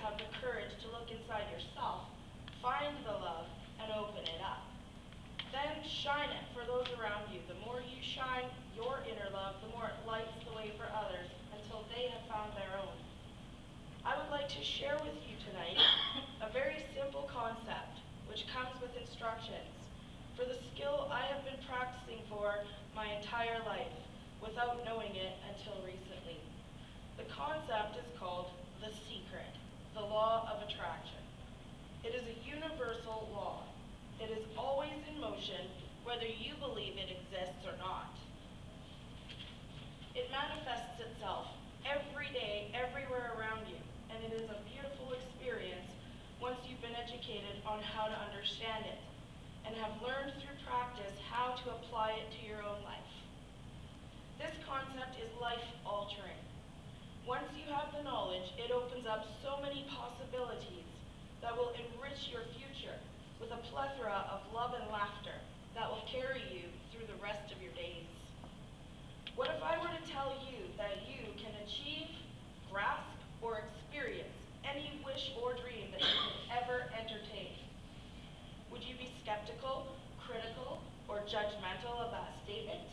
have the courage to look inside yourself, find the love, and open it up. Then shine it for those around you. The more you shine your inner love, the more it lights the way for others until they have found their own. I would like to share with you tonight a very simple concept which comes with instructions for the skill I have been practicing for my entire life without knowing it until recently. The concept is called the secret, the law of attraction. It is a universal law. It is always in motion, whether you believe it exists or not. It manifests itself every day, everywhere around you, and it is a beautiful experience once you've been educated on how to understand it and have learned through practice how to apply it to your own life. This concept is life-altering. Once you have the knowledge, it opens up so many possibilities that will enrich your future with a plethora of love and laughter that will carry you through the rest of your days. What if I were to tell you that you can achieve, grasp, or experience any wish or dream that you could ever entertain? Would you be skeptical, critical, or judgmental of that statement?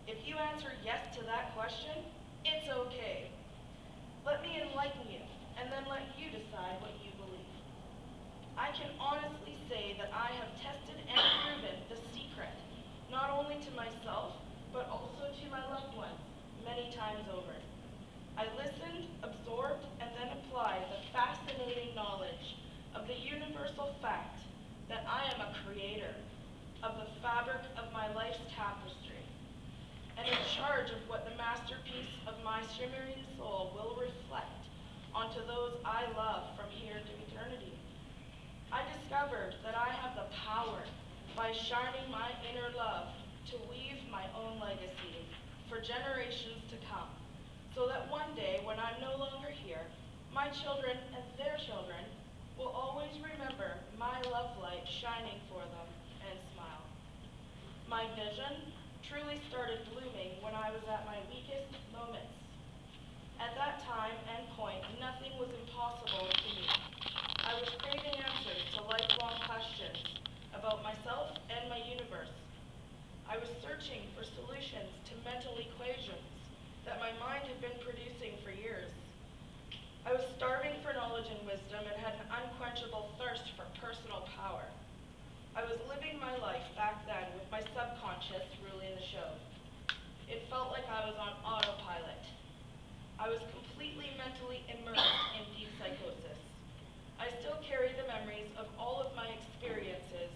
If you answer yes to that question, it's okay. Let me enlighten you, and then let you decide what you believe. I can honestly say that I have tested and proven the secret, not only to myself, but also to my loved ones, many times over. I listened, absorbed, and then applied the fascinating knowledge of the universal fact that I am a creator of the fabric of my life's tapestry, and in charge of what the masterpiece of my shimmering soul will reflect onto those I love from here to eternity. I discovered that I have the power, by shining my inner love, to weave my own legacy for generations to come, so that one day, when I'm no longer here, my children and their children will always remember my love light shining for them and smile. My vision truly started blooming when I was at my weakest moments. At that time and point, nothing was impossible to me. I was craving answers to lifelong questions about myself and my universe. I was searching for solutions to mental equations that my mind had been producing for years. I was starving for knowledge and wisdom and had an unquenchable thirst for personal power. I was living my life back then with my subconscious ruling the show. It felt like I was on autopilot. I was completely mentally immersed in deep psychosis. I still carry the memories of all of my experiences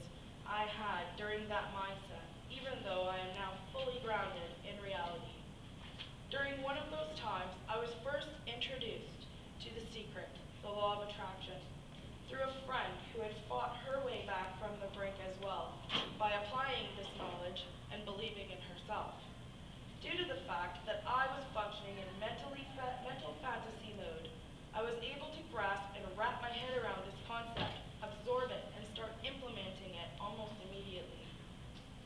I had during that mindset, even though I am now fully grounded in reality. During one of those times, I was first introduced to the secret, the law of attraction, through a friend who had fought her way back from the brink as well, by applying this knowledge and believing in herself. Due to the fact that I was functioning in mental fantasy mode, I was able to grasp and wrap my head around this concept, absorb it, and start implementing it almost immediately.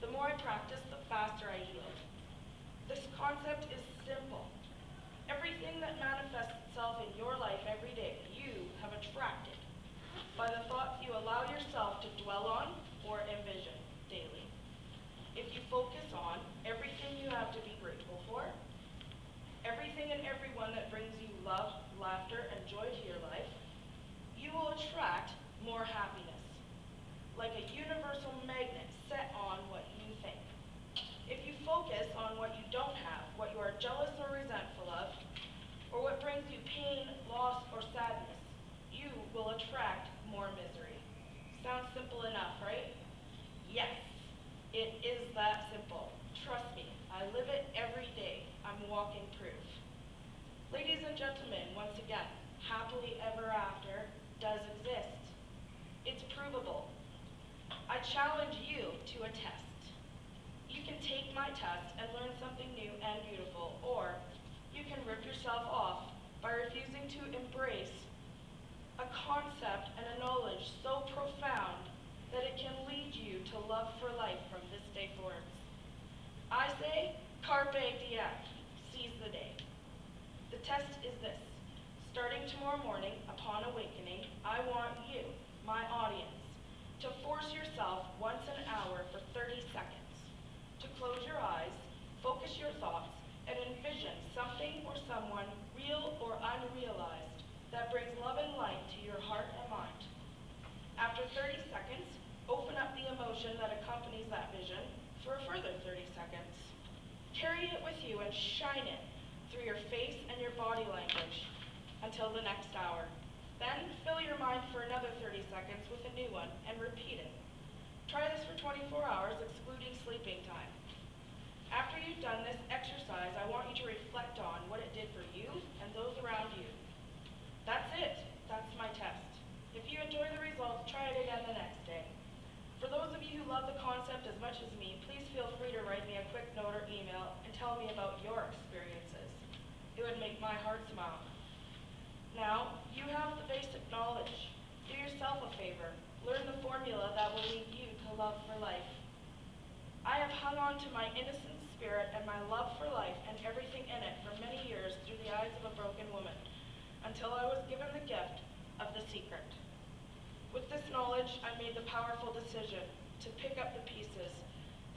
The more I practiced, the faster I healed. This concept is simple. Everything that manifests itself in your life every day, you have attracted by the thoughts you allow yourself to dwell on or envision daily. If you focus on everything you have to be grateful for, everything and everyone that brings you love, laughter, and joy to your life, you will attract more happiness, like a universal magnet set on what you think. If you focus on what you don't have, what you are jealous or resentful of, or what brings you pain, loss, or sadness, you will attract more misery. Sounds simple enough, right? Yes, it is that simple. Trust me, I live it every day. I'm walking proof. Ladies and gentlemen, once again, happily ever after does exist. It's provable. I challenge you to a test. You can take my test and learn something new and beautiful, or you can rip yourself off by refusing to embrace a concept and a knowledge so profound that it can lead you to love for life from this day forward. I say, carpe diem, seize the day. The test is this. Starting tomorrow morning, upon awakening, I want you, my audience, to force yourself once an hour for 30 seconds, to close your eyes, focus your thoughts, and envision something or someone, real or unrealized, that brings love and light to your heart and mind. After 30 seconds, open up the emotion that accompanies that vision for a further 30 seconds. Carry it with you and shine it through your face and your body language until the next hour. Then fill your mind for another 30 seconds with a new one and repeat it. Try this for 24 hours, excluding sleeping time. After you've done this exercise, I want you to reflect on what it did for you and those around you. That's it. That's my test. If you enjoy the results, try it again the next day. For those of you who love the concept as much as me, please feel free to write me a quick note or email and tell me about your experiences. It would make my heart smile. Now, you have the basic knowledge. Do yourself a favor. Learn the formula that will lead you to love for life. I have hung on to my innocent spirit and my love for life and everything in it for many years through the eyes of a broken woman, until I was given the gift of the secret. With this knowledge, I made the powerful decision to pick up the pieces,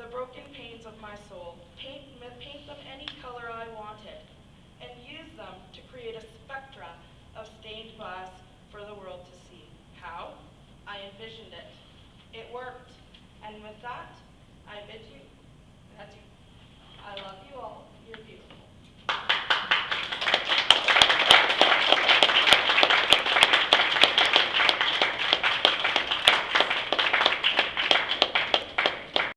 the broken panes of my soul, paint them any color I wanted, and use them to create a spectra of stained glass for the world to see. How? I envisioned it. It worked. And with that, I bid you adieu. I love you all. You're beautiful.